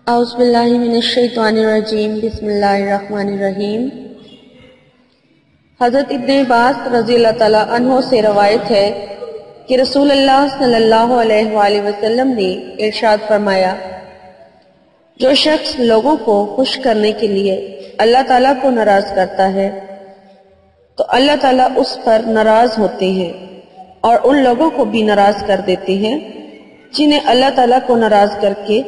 اعوذ باللہ من الشیطان الرجیم بسم اللہ الرحمن الرحیم۔ حضرت ابن عباس رضی اللہ تعالیٰ عنہ سے روایت ہے کہ رسول اللہ صلی اللہ علیہ وآلہ وسلم نے ارشاد فرمایا، جو شخص لوگوں کو خوش کرنے کے لیے اللہ تعالیٰ کو ناراض کرتا ہے تو اللہ تعالیٰ اس پر ناراض ہوتے ہیں اور ان لوگوں کو بھی ناراض کر دیتے ہیں جنہیں اللہ تعالیٰ کو ناراض کر کے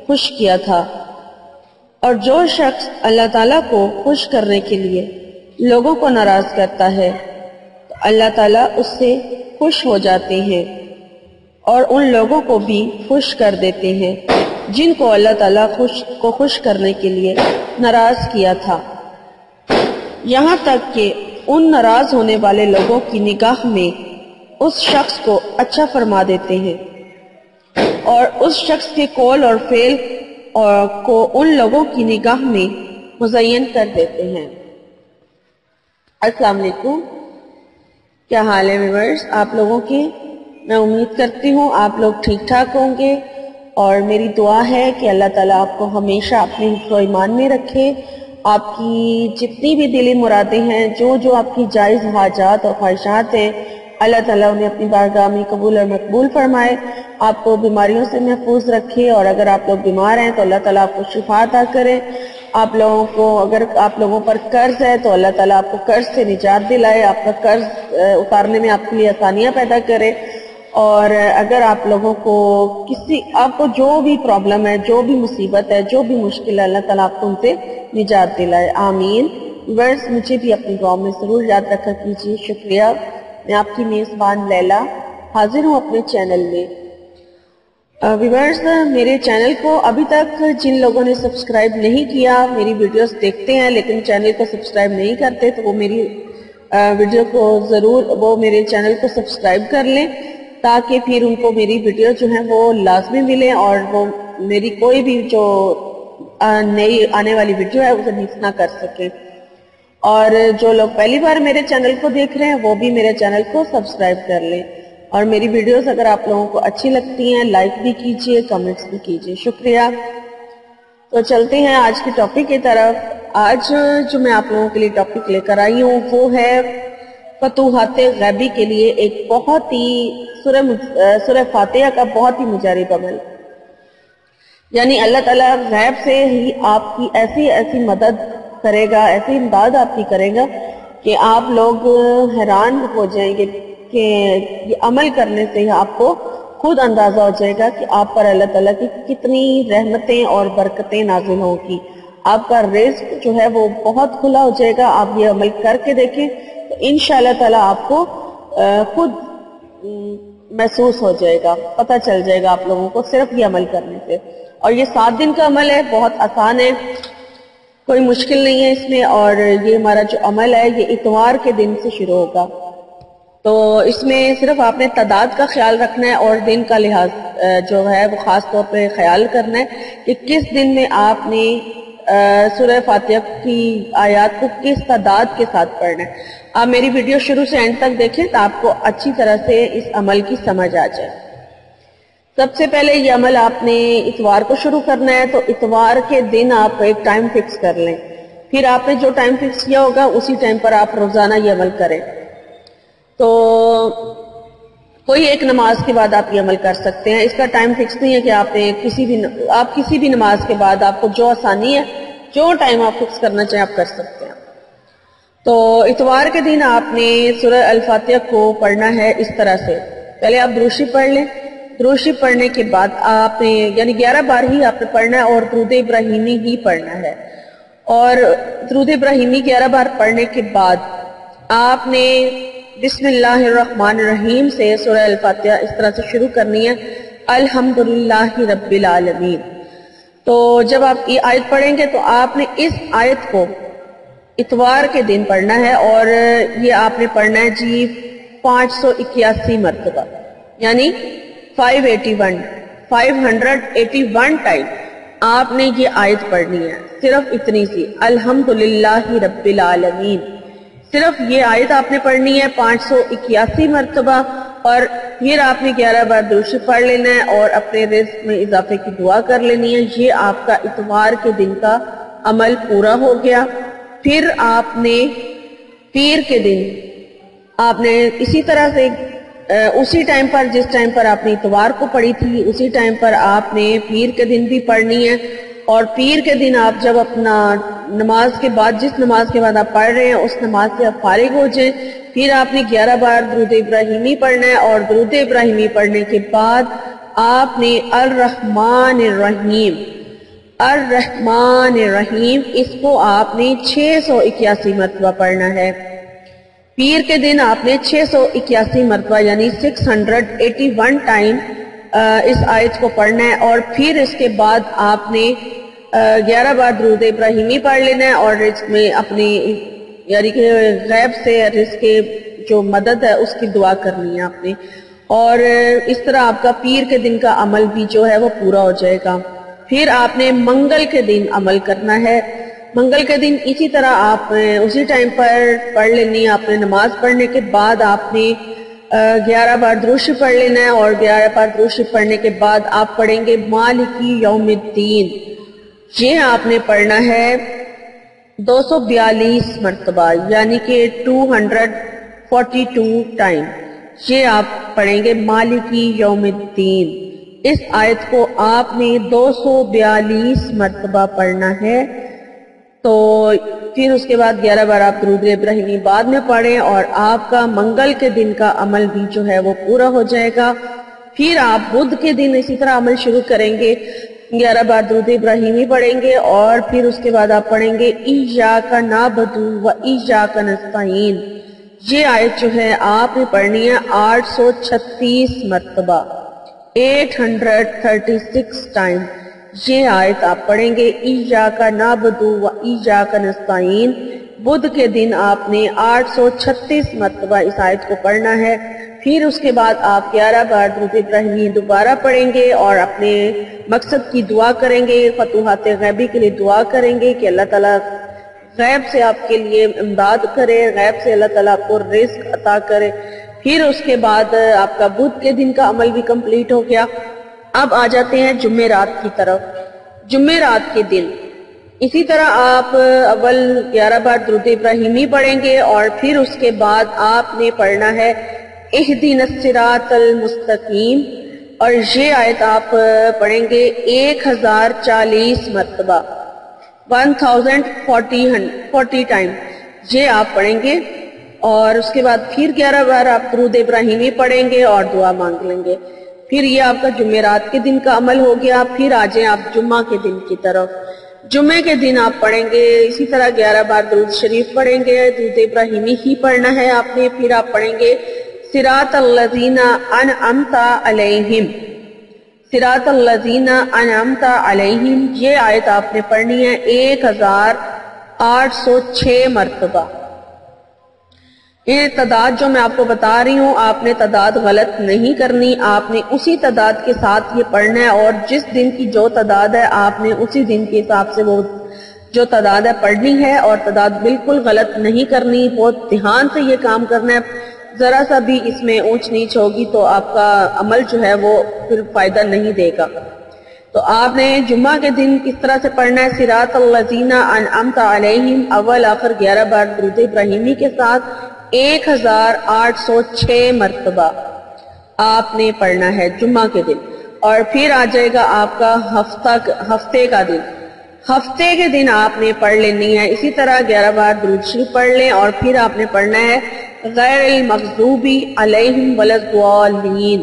خوش کیا تھا، اور جو شخص اللہ تعالیٰ کو خوش کرنے کے لیے لوگوں کو ناراض کرتا ہے تو اللہ تعالیٰ اس سے خوش ہو جاتے ہیں اور ان لوگوں کو بھی خوش کر دیتے ہیں جن کو اللہ تعالیٰ خوش کرنے کے لیے ناراض کیا تھا، یہاں تک کہ ان ناراض ہونے والے لوگوں کی نگاہ میں اس شخص کو اچھا فرما دیتے ہیں اور اس شخص کے قول اور فعل کو ان لوگوں کی نگاہ میں مزین کر دیتے ہیں۔ السلام علیکم، کیا حال ہے ویورز آپ لوگوں کے؟ میں امید کرتی ہوں آپ لوگ ٹھیک ٹھاک ہوں گے، اور میری دعا ہے کہ اللہ تعالیٰ آپ کو ہمیشہ اپنے حفظ و ایمان میں رکھے، آپ کی جتنی بھی دلی مرادیں ہیں، جو آپ کی جائز حاجات اور خواہشات ہیں، اللہ تعالیٰ انہیں اپنی بارگاہ میں قبول اور مقبول فرمائے، آپ کو بیماریوں سے محفوظ رکھے، اور اگر آپ لوگ بیمار ہیں تو اللہ تعالیٰ آپ کو شفا عطا کرے، آپ لوگوں کو اگر آپ لوگوں پر قرض ہے تو اللہ تعالیٰ آپ کو قرض سے نجات دلائے، آپ کا قرض اتارنے میں آپ کے لیے آسانیاں پیدا کرے، اور اگر آپ لوگوں کو آپ کو جو بھی پرابلم ہے، جو بھی مصیبت ہے، جو بھی مشکل ہے، اللہ تعالیٰ آپ کو ان سے نجات دلائے، آمین۔ ورز مجھے بھی اپنی دعاؤں میں ضرور یاد رکھا کیجیے۔ شکریہ۔ میں آپ کی میزبان لیلا حاضر ہوں اپنے چینل میں۔ ویورز، میرے چینل کو ابھی تک جن لوگوں نے سبسکرائب نہیں کیا، میری ویڈیوز دیکھتے ہیں لیکن چینل کو سبسکرائب نہیں کرتے، تو وہ میری ویڈیو کو وہ میرے چینل کو سبسکرائب کر لیں تاکہ پھر ان کو میری ویڈیو جو ہیں وہ لازمی ملیں اور وہ میری کوئی بھی جو نئی آنے والی ویڈیو ہے اسے مس نہ کر سکیں، اور جو لوگ پہلی بار میرے چینل کو دیکھ رہے ہیں وہ بھی میرے چینل کو سبسکرائب کر لیں، اور میری ویڈیوز اگر آپ لوگوں کو اچھی لگتی ہیں لائک بھی کیجئے، کمنٹس بھی کیجئے۔ شکریہ۔ تو چلتے ہیں آج کی ٹاپک کی طرف۔ آج جو میں آپ لوگوں کے لیے ٹاپک لے کر آئی ہوں وہ ہے فتوحات غیبی کے لیے ایک بہت ہی سورہ فاتحہ کا بہت ہی مجرب عمل، یعنی اللہ تعالیٰ غیب سے ہی آپ کی ایسی مدد کرے گا، ایسی امداد آپ کی کرے گا کہ آپ لوگ حیران ہو جائیں گے کہ یہ عمل کرنے سے آپ کو خود اندازہ ہو جائے گا کہ آپ پر اللہ تعالیٰ کی کتنی رحمتیں اور برکتیں نازل ہوں گی، آپ کا رزق جو ہے وہ بہت کھلا ہو جائے گا۔ آپ یہ عمل کر کے دیکھیں تو انشاءاللہ تعالیٰ آپ کو خود محسوس ہو جائے گا، پتہ چل جائے گا آپ لوگوں کو صرف یہ عمل کرنے سے۔ اور یہ 7 دن کا عمل ہے، بہت آسان ہے، کوئی مشکل نہیں ہے اس میں، اور یہ ہمارا جو عمل ہے یہ اتوار کے دن سے شروع ہوگا۔ تو اس میں صرف آپ نے تعداد کا خیال رکھنا ہے اور دن کا لحاظ جو ہے وہ خاص طور پہ خیال کرنا ہے کہ کس دن میں آپ نے سورہ فاتحہ کی آیات کو کس تعداد کے ساتھ پڑھنا ہے۔ آپ میری ویڈیو شروع سے اینڈ تک دیکھیں تو آپ کو اچھی طرح سے اس عمل کی سمجھ آ جائے۔ سب سے پہلے یہ عمل آپ نے اتوار کو شروع کرنا ہے، تو اتوار کے دن آپ ایک ٹائم فکس کر لیں، پھر آپ نے جو ٹائم فکس کیا ہوگا اسی ٹائم پر آپ روزانہ یہ عمل کریں۔ تو کوئی ایک نماز کے بعد آپ یہ عمل کر سکتے ہیں، اس کا ٹائم فکس نہیں ہے کہ آپ کسی بھی نماز کے بعد آپ کو جو آسانی ہے، جو ٹائم آپ فکس کرنا چاہیں آپ کر سکتے ہیں۔ تو اتوار کے دن آپ نے سورہ الفاتحہ کو پڑھنا ہے اس طرح سے، پہلے آپ درود شریف پڑھ لیں، درود شریف پڑھنے کے بعد آپ نے یعنی 11 بار ہی آپ نے پڑھنا ہے اور درود ابراہیمی ہی پڑھنا ہے، اور درود ابراہیمی 11 بار پڑھنے کے بعد آپ نے بسم اللہ الرحمن الرحیم سے سورہ الفاتحہ اس طرح سے شروع کرنی ہے، الحمدللہ رب العالمین۔ تو جب آپ یہ آیت پڑھیں گے تو آپ نے اس آیت کو اتوار کے دن پڑھنا ہے، اور یہ آپ نے پڑھنا ہے 581 مرتبہ، یعنی 581 ٹائم آپ نے یہ آیت پڑھنی ہے، صرف اتنی سی، الحمدللہ رب العالمین، صرف یہ آیت آپ نے پڑھنی ہے 581 مرتبہ، اور پھر آپ نے 11 بار درود شریف پڑھ لینا ہے اور اپنے رزق میں اضافے کی دعا کر لینی ہے۔ یہ آپ کا اتوار کے دن کا عمل پورا ہو گیا۔ پھر آپ نے پیر کے دن آپ نے اسی طرح سے اسی ٹائم پر جس ٹائم پر آپ نے اتوار کو پڑھی تھی اسی ٹائم پر آپ نے پیر کے دن بھی پڑھنی ہے، اور پیر کے دن آپ جب اپنا نماز کے بعد جس نماز کے بعد آپ پڑھ رہے ہیں اس نماز سے آپ فارغ ہو جائیں، پھر آپ نے 11 بار درود ابراہیمی پڑھنا ہے، اور درود ابراہیمی پڑھنے کے بعد آپ نے الرحمن الرحیم الرحمن الرحیم اس کو آپ نے 681 مرتبہ پڑھنا ہے۔ پیر کے دن آپ نے 681 مرتبہ یعنی 681 ٹائم اس آیت کو پڑھنا ہے، اور پھر اس کے بعد آپ نے 11 بار درود ابراہیمی پڑھ لینا ہے، اور رزق میں اپنی یعنی کہ غیب سے رزق کے جو مدد ہے اس کی دعا کرنی ہے آپ نے، اور اس طرح آپ کا پیر کے دن کا عمل بھی جو ہے وہ پورا ہو جائے گا۔ پھر آپ نے منگل کے دن عمل کرنا ہے۔ منگل کے دن اسی طرح آپ اسی ٹائم پر پڑھ لینی ہے، آپ نے نماز پڑھنے کے بعد آپ نے 11 بار درود شریف پڑھ لینا ہے، اور 11 بار درود شریف پڑھنے کے بعد آپ پڑھیں گے مالکی یوم الدین۔ یہ آپ نے پڑھنا ہے 242 مرتبہ یعنی کہ 242 ٹائم، یہ آپ پڑھیں گے مالکی یوم الدین۔ اس آیت کو آپ نے 242 مرتبہ پڑھنا ہے، تو پھر اس کے بعد 11 بار آپ درود ابراہیمی بعد میں پڑھیں، اور آپ کا منگل کے دن کا عمل بھی جو ہے وہ پورا ہو جائے گا۔ پھر آپ بدھ کے دن اسی طرح عمل شروع کریں گے، 11 بار درود ابراہیمی پڑھیں گے، اور پھر اس کے بعد آپ پڑھیں گے ایاک نعبد و ایاک نستعین۔ یہ آیت جو ہے آپ نے پڑھنی ہے 836 مرتبہ 836 ٹائم، یہ آیت آپ پڑھیں گے ایاک نعبد و ایاک نستعین۔ بدھ کے دن آپ نے 836 مرتبہ اس آیت کو پڑھنا ہے۔ پھر اس کے بعد آپ 11 بار درود ابراہیمی دوبارہ پڑھیں گے اور اپنے مقصد کی دعا کریں گے، فتوحات غیبی کے لیے دعا کریں گے کہ اللہ تعالیٰ غیب سے آپ کے لیے امداد کرے، غیب سے اللہ تعالیٰ آپ کو رزق عطا کرے۔ پھر اس کے بعد آپ کا بدھ کے دن کا عمل بھی کمپلیٹ ہو گیا۔ اب آ جاتے ہیں جمعرات کی طرف۔ جمعرات کے دن اسی طرح آپ اول 11 بار درود ابراہیمی پڑھیں گے، اور پھر اس کے بعد آپ نے پڑھنا ہے اہدنا الصراط المستقیم، اور یہ آیت آپ پڑھیں گے 1040 مرتبہ 1040 ٹائم، یہ آپ پڑھیں گے، اور اس کے بعد پھر 11 بار آپ درود ابراہیمی پڑھیں گے اور دعا مانگ لیں گے۔ پھر یہ آپ کا جمعرات کے دن کا عمل ہو گیا۔ پھر آ جائیں آپ جمعہ کے دن کی طرف۔ جمعے کے دن آپ پڑھیں گے اسی طرح 11 بار درود شریف پڑھیں گے، درود ابراہیمی ہی پڑھنا ہے آپ نے۔ پھر آپ پڑھیں گے صراط الذین انعمت علیہم، صراط الذین انعمت علیہم، یہ آیت آپ نے پڑھنی ہے 1806 مرتبہ۔ یہ تعداد جو میں آپ کو بتا رہی ہوں، آپ نے تعداد غلط نہیں کرنی، آپ نے اسی تعداد کے ساتھ یہ پڑھنا ہے، اور جس دن کی جو تعداد ہے آپ نے اسی دن کے حساب سے وہ جو تعداد ہے پڑھنی ہے، اور تعداد بالکل غلط نہیں کرنی، بہت دھیان سے یہ کام کرنا ہے۔ ذرا سا بھی اس میں اونچ نیچ ہوگی تو آپ کا عمل جو ہے وہ پھر فائدہ نہیں دے گا۔ تو آپ نے جمعہ کے دن کس طرح سے پڑھنا ہے، صراط الذین انعمت علیہم، اول آخر 11 بار درود ابراہیمی کے ساتھ 1806 مرتبہ آپ نے پڑھنا ہے جمعہ کے دن۔ اور پھر آ جائے گا آپ کا ہفتے کا دن۔ ہفتے کے دن آپ نے پڑھ لینی ہے اسی طرح 11 بار درود شریف پڑھ لیں، اور پھر آپ نے پڑھنا ہے غیر المغضوب علیہم ولا الضالین۔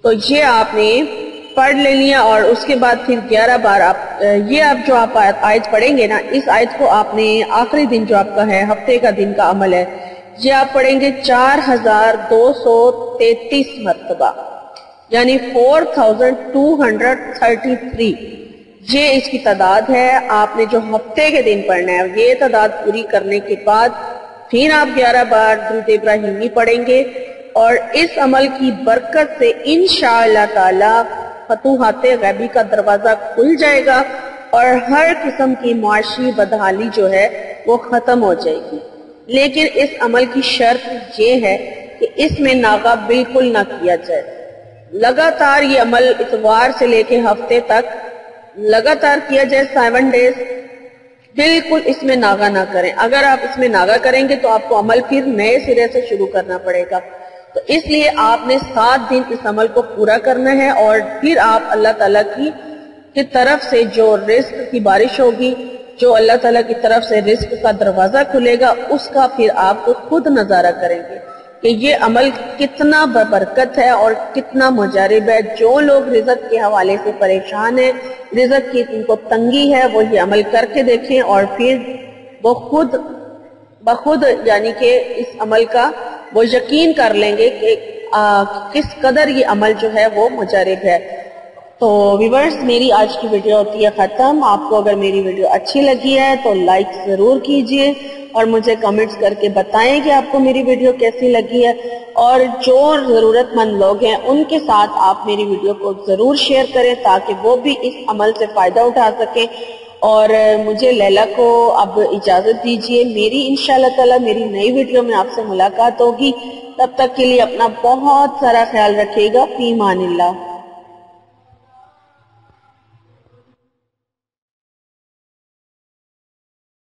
تو یہ آپ نے پڑھ لینی ہے، اور اس کے بعد پھر 11 بار آپ یہ اب جو آپ آیت پڑھیں گے نا، اس آیت کو آپ نے آخری دن جو آپ کا ہے ہفتے کا دن کا عمل ہے، یہ آپ پڑھیں گے 4233 مرتبہ یعنی 4233، یہ اس کی تعداد ہے۔ آپ نے جو ہفتے کے دن پڑھنا ہے، یہ تعداد پوری کرنے کے بعد پھر آپ 11 بار درود ابراہیمی پڑھیں گے، اور اس عمل کی برکت سے انشاءاللہ تعالی فتوحات غیبی کا دروازہ کھل جائے گا، اور ہر قسم کی معاشی بدحالی جو ہے وہ ختم ہو جائے گی۔ لیکن اس عمل کی شرط یہ ہے کہ اس میں ناغہ بالکل نہ کیا جائے. لگاتار یہ عمل اتوار سے لے کے ہفتے تک لگاتار کیا جائے 7 ڈیز. بالکل اس میں ناغہ نہ کریں. اگر آپ اس میں ناغہ کریں گے تو آپ کو عمل پھر نئے سرے سے شروع کرنا پڑے گا. تو اس لیے آپ نے 7 دن اس عمل کو پورا کرنا ہے، اور پھر آپ اللہ تعالیٰ کی طرف سے جو رزق کی بارش ہوگی، جو اللہ تعالیٰ کی طرف سے رزق کا دروازہ کھلے گا، اس کا پھر آپ خود نظارہ کریں گے کہ یہ عمل کتنا ببرکت ہے اور کتنا مجارب ہے. جو لوگ رزق کے حوالے سے پریشان ہیں، رزق کی ان کو تنگی ہے، وہ یہ عمل کر کے دیکھیں، اور پھر وہ خود بخود یعنی کہ اس عمل کا وہ یقین کر لیں گے کہ کس قدر یہ عمل جو ہے وہ مجارب ہے. تو ویورز، میری آج کی ویڈیو ہوتی ہے ختم. آپ کو اگر میری ویڈیو اچھی لگی ہے تو لائک ضرور کیجئے، اور مجھے کمنٹس کر کے بتائیں کہ آپ کو میری ویڈیو کیسی لگی ہے. اور جو ضرورت مند لوگ ہیں ان کے ساتھ آپ میری ویڈیو کو ضرور شیئر کریں تاکہ وہ بھی اس عمل سے فائدہ اٹھا سکیں. اور مجھے لیلا کو اب اجازت دیجئے. میری انشاءاللہ تعالی میری نئی ویڈیو میں آپ سے ملاقات ہوگی. تب تک کے لیے اپنا بہت سارا خیال رکھیے گا. فی امان اللہ.